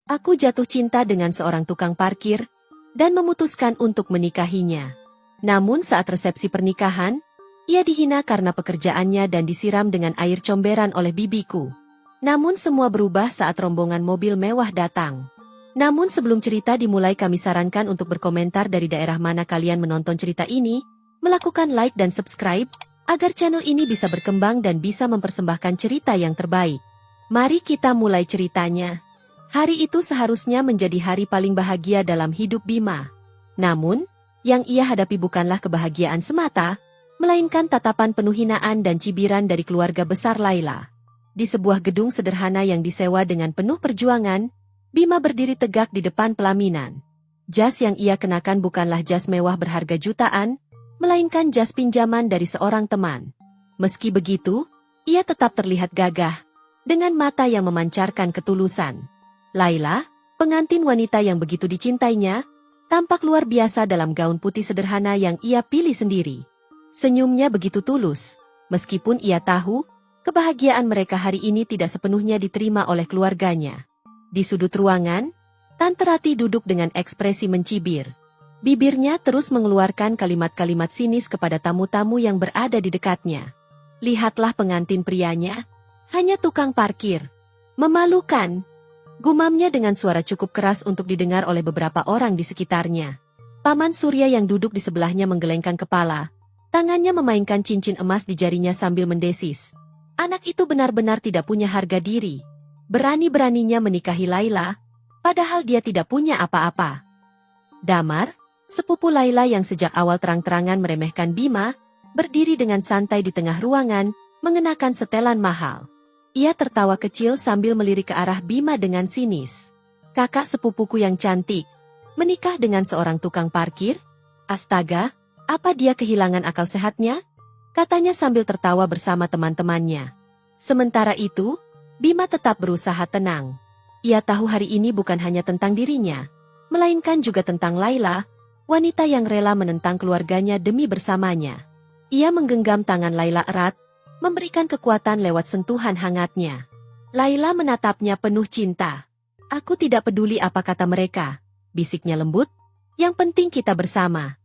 Aku jatuh cinta dengan seorang tukang parkir dan memutuskan untuk menikahinya. Namun saat resepsi pernikahan, ia dihina karena pekerjaannya dan disiram dengan air comberan oleh bibiku. Namun semua berubah saat rombongan mobil mewah datang. Namun sebelum cerita dimulai kami sarankan untuk berkomentar dari daerah mana kalian menonton cerita ini, melakukan like dan subscribe, agar channel ini bisa berkembang dan bisa mempersembahkan cerita yang terbaik. Mari kita mulai ceritanya. Hari itu seharusnya menjadi hari paling bahagia dalam hidup Bima. Namun, yang ia hadapi bukanlah kebahagiaan semata, melainkan tatapan penuh hinaan dan cibiran dari keluarga besar Laila. Di sebuah gedung sederhana yang disewa dengan penuh perjuangan, Bima berdiri tegak di depan pelaminan. Jas yang ia kenakan bukanlah jas mewah berharga jutaan, melainkan jas pinjaman dari seorang teman. Meski begitu, ia tetap terlihat gagah, dengan mata yang memancarkan ketulusan. Laila, pengantin wanita yang begitu dicintainya, tampak luar biasa dalam gaun putih sederhana yang ia pilih sendiri. Senyumnya begitu tulus, meskipun ia tahu, kebahagiaan mereka hari ini tidak sepenuhnya diterima oleh keluarganya. Di sudut ruangan, Tante Rati duduk dengan ekspresi mencibir. Bibirnya terus mengeluarkan kalimat-kalimat sinis kepada tamu-tamu yang berada di dekatnya. Lihatlah pengantin prianya, hanya tukang parkir. Memalukan. Gumamnya dengan suara cukup keras untuk didengar oleh beberapa orang di sekitarnya. Paman Surya yang duduk di sebelahnya menggelengkan kepala. Tangannya memainkan cincin emas di jarinya sambil mendesis. Anak itu benar-benar tidak punya harga diri. Berani-beraninya menikahi Laila, padahal dia tidak punya apa-apa. Damar, sepupu Laila yang sejak awal terang-terangan meremehkan Bima, berdiri dengan santai di tengah ruangan, mengenakan setelan mahal. Ia tertawa kecil sambil melirik ke arah Bima dengan sinis. Kakak sepupuku yang cantik, menikah dengan seorang tukang parkir? Astaga, apa dia kehilangan akal sehatnya? Katanya sambil tertawa bersama teman-temannya. Sementara itu, Bima tetap berusaha tenang. Ia tahu hari ini bukan hanya tentang dirinya, melainkan juga tentang Laila, wanita yang rela menentang keluarganya demi bersamanya. Ia menggenggam tangan Laila erat, memberikan kekuatan lewat sentuhan hangatnya. Laila menatapnya penuh cinta. Aku tidak peduli apa kata mereka, bisiknya lembut, yang penting kita bersama.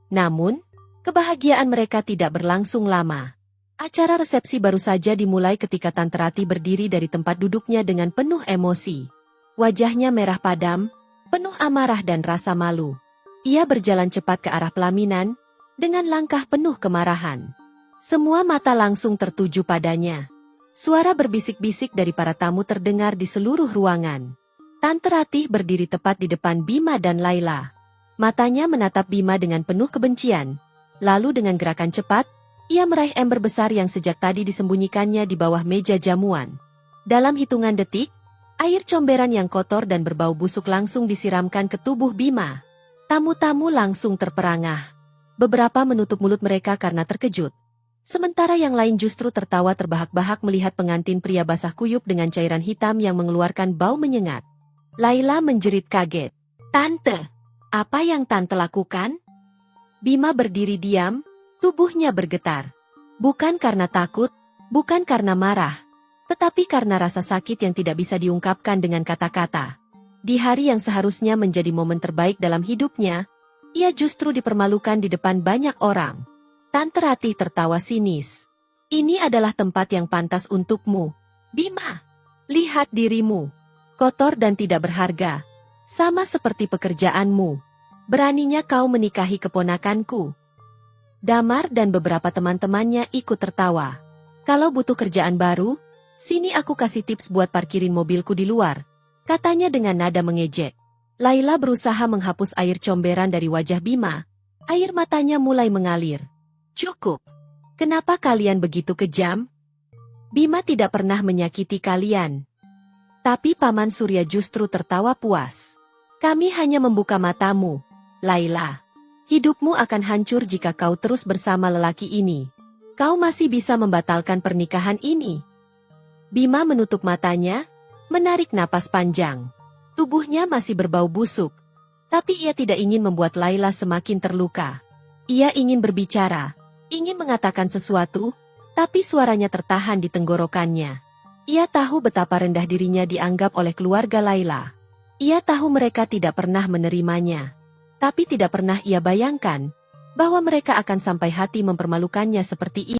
Namun, kebahagiaan mereka tidak berlangsung lama. Acara resepsi baru saja dimulai ketika Tante Rati berdiri dari tempat duduknya dengan penuh emosi. Wajahnya merah padam, penuh amarah dan rasa malu. Ia berjalan cepat ke arah pelaminan, dengan langkah penuh kemarahan. Semua mata langsung tertuju padanya. Suara berbisik-bisik dari para tamu terdengar di seluruh ruangan. Tante Ratih berdiri tepat di depan Bima dan Laila. Matanya menatap Bima dengan penuh kebencian. Lalu dengan gerakan cepat, ia meraih ember besar yang sejak tadi disembunyikannya di bawah meja jamuan. Dalam hitungan detik, air comberan yang kotor dan berbau busuk langsung disiramkan ke tubuh Bima. Tamu-tamu langsung terperangah. Beberapa menutup mulut mereka karena terkejut. Sementara yang lain justru tertawa terbahak-bahak melihat pengantin pria basah kuyup dengan cairan hitam yang mengeluarkan bau menyengat. Laila menjerit kaget. Tante, apa yang Tante lakukan? Bima berdiri diam, tubuhnya bergetar. Bukan karena takut, bukan karena marah, tetapi karena rasa sakit yang tidak bisa diungkapkan dengan kata-kata. Di hari yang seharusnya menjadi momen terbaik dalam hidupnya, ia justru dipermalukan di depan banyak orang. Tante Ratih tertawa sinis. Ini adalah tempat yang pantas untukmu, Bima. Lihat dirimu, kotor dan tidak berharga, sama seperti pekerjaanmu. Beraninya kau menikahi keponakanku. Damar dan beberapa teman-temannya ikut tertawa. Kalau butuh kerjaan baru, sini aku kasih tips buat parkirin mobilku di luar, katanya dengan nada mengejek. Laila berusaha menghapus air comberan dari wajah Bima. Air matanya mulai mengalir. Cukup. Kenapa kalian begitu kejam? Bima tidak pernah menyakiti kalian. Tapi Paman Surya justru tertawa puas. Kami hanya membuka matamu, Laila. Hidupmu akan hancur jika kau terus bersama lelaki ini. Kau masih bisa membatalkan pernikahan ini. Bima menutup matanya, menarik napas panjang. Tubuhnya masih berbau busuk. Tapi ia tidak ingin membuat Laila semakin terluka. Ia ingin berbicara, ingin mengatakan sesuatu, tapi suaranya tertahan di tenggorokannya. Ia tahu betapa rendah dirinya dianggap oleh keluarga Laila. Ia tahu mereka tidak pernah menerimanya. Tapi tidak pernah ia bayangkan bahwa mereka akan sampai hati mempermalukannya seperti ini.